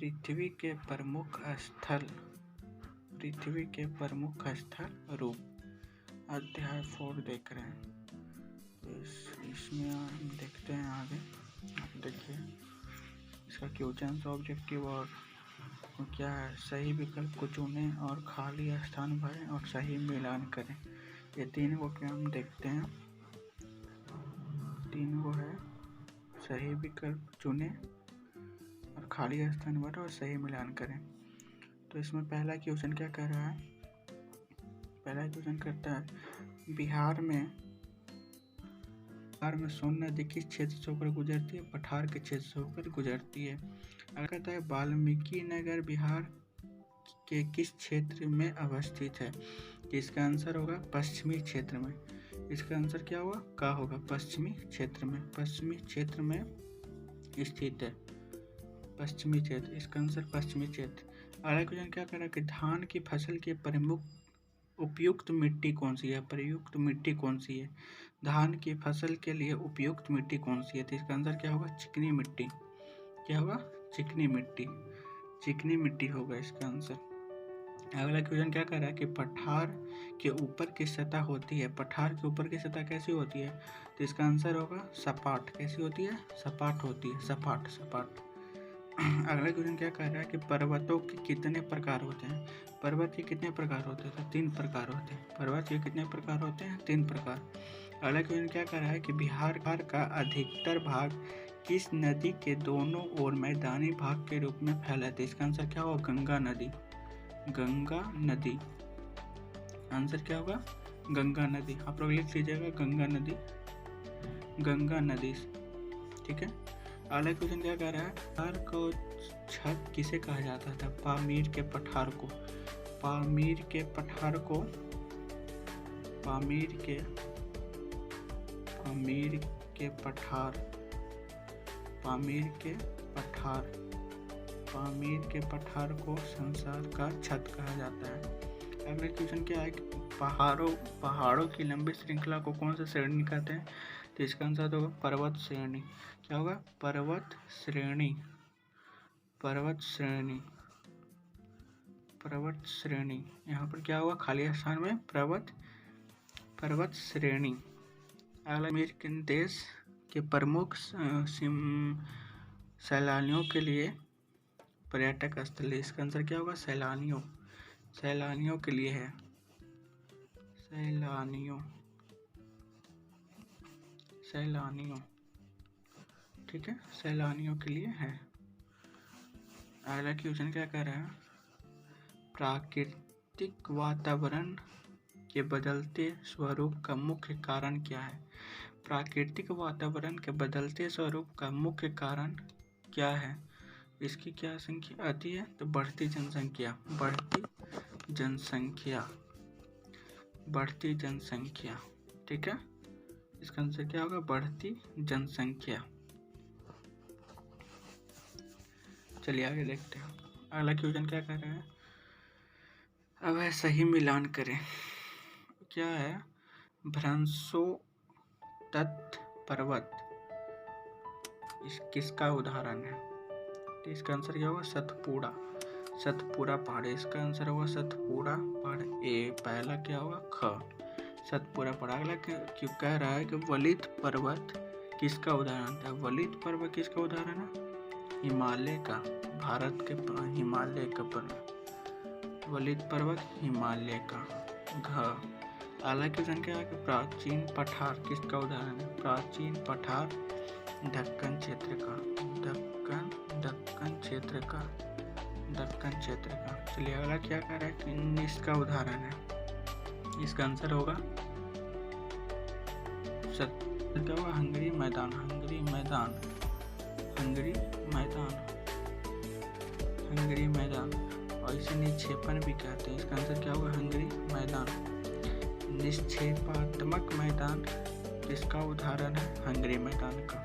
पृथ्वी के प्रमुख स्थल रूप। अध्याय 4 देख रहे हैं। तो इसमें हम देखते हैं आगे। आप देखिए इसका क्वेश्चन ऑब्जेक्टिव और क्या है। सही विकल्प को चुनें और खाली स्थान भरें और सही मिलान करें। ये तीन को क्या हम देखते हैं। तीन को है सही विकल्प चुनें और खाली स्थान भरें और सही मिलान करें। तो इसमें पहला क्वेश्चन क्या कर रहा है। पहला क्वेश्चन करता है बिहार में सोन नदी किस क्षेत्र से होकर गुजरती है। पठार के क्षेत्र से होकर गुजरती है। अगर कहता है वाल्मीकि नगर बिहार के किस क्षेत्र में अवस्थित है। तो इसका आंसर होगा पश्चिमी क्षेत्र में। इसका आंसर क्या होगा, का होगा, पश्चिमी क्षेत्र में। पश्चिमी क्षेत्र में स्थित है, पश्चिमी क्षेत्र। इसका आंसर पश्चिमी क्षेत्र। अगला क्वेश्चन क्या कर रहा है कि धान की फसल की प्रमुख उपयुक्त मिट्टी कौन सी है। प्रयुक्त मिट्टी कौन सी है। धान की फसल के लिए उपयुक्त मिट्टी कौन सी है। तो इसका आंसर क्या होगा, चिकनी मिट्टी। क्या होगा, चिकनी मिट्टी। चिकनी मिट्टी होगा इसका आंसर। अगला क्वेश्चन क्या कर रहा है कि पठार के ऊपर की सतह होती है। पठार के ऊपर की सतह कैसी होती है। तो इसका आंसर होगा सपाट। कैसी होती है, सपाट होती है, सपाट सपाट। अगला क्वेश्चन क्या कह रहा है कि पर्वतों के कितने प्रकार होते हैं। पर्वत के कितने प्रकार होते हैं। तो 3 प्रकार होते हैं। पर्वत के कितने प्रकार होते हैं, 3 प्रकार। अगला क्वेश्चन क्या कह रहा है कि बिहार का अधिकतर भाग किस नदी के दोनों ओर मैदानी भाग के रूप में फैला है। इसका आंसर क्या होगा, गंगा नदी। गंगा नदी। आंसर क्या होगा, गंगा नदी। आप लोग लिख लीजिएगा गंगा नदी, गंगा नदी। ठीक है। अगला क्वेश्चन क्या कह रहा है, पठार को छत किसे कहा जाता था। पामीर के पठार को। पामीर के पठार को। पामीर के पठार। पामीर के पठार। पामीर के पठार को संसार का छत कहा जाता है। अगला क्वेश्चन क्या है कि पहाड़ों की लंबी श्रृंखला को कौन सा श्रेणी कहते हैं। तो इसका आंसर होगा पर्वत श्रेणी। क्या होगा, पर्वत श्रेणी। पर्वत श्रेणी। पर्वत श्रेणी। यहाँ पर क्या होगा, खाली स्थान में पर्वत श्रेणी। अगला अमेरिकन देश के प्रमुख सैलानियों के लिए पर्यटक स्थल। इसका आंसर क्या होगा, सैलानियों। सैलानियों के लिए है, सैलानियों। सैलानियों। ठीक है, सैलानियों के लिए है। अगला क्वेश्चन क्या कह रहा है, प्राकृतिक वातावरण के बदलते स्वरूप का मुख्य कारण क्या है। प्राकृतिक वातावरण के बदलते स्वरूप का मुख्य कारण क्या है। इसकी क्या संख्या आती है, तो बढ़ती जनसंख्या। बढ़ती जनसंख्या। बढ़ती जनसंख्या। ठीक है, इसका आंसर क्या होगा, बढ़ती जनसंख्या। चलिए आगे देखते हैं। अगला क्वेश्चन क्या कर रहा है, अब है सही मिलान करें। क्या है, भ्रंशो तत् पर्वत इस किसका उदाहरण है। तो इसका आंसर क्या होगा, सतपुड़ा। सतपुड़ा पहाड़। इसका आंसर होगा सतपुड़ा पहाड़। ए पहला क्या होगा, ख, सतपुड़ा पहाड़। अगला क्यों कह रहा है कि वलित पर्वत किसका उदाहरण था। वलित पर्वत किसका उदाहरण है, हिमालय का। भारत के हिमालय का पर्वत। वलित पर्वत हिमालय का। घ। अगला क्वेश्चन क्या है कि प्राचीन पठार किसका उदाहरण है। प्राचीन पठार दक्कन क्षेत्र का। दक्कन क्षेत्र का। दक्कन क्षेत्र का। चलिए अगला क्या कह रहा है कि इसका उदाहरण है। इसका आंसर होगा क्या होगा, हंगरी मैदान। हंगरी मैदान। हंगरी मैदान। हंगरी मैदान। और इसे निक्षेपण भी कहते हैं। इसका आंसर क्या होगा, हंगरी मैदान। निक्षेपात्मक मैदान किसका उदाहरण है, हंगरी मैदान का।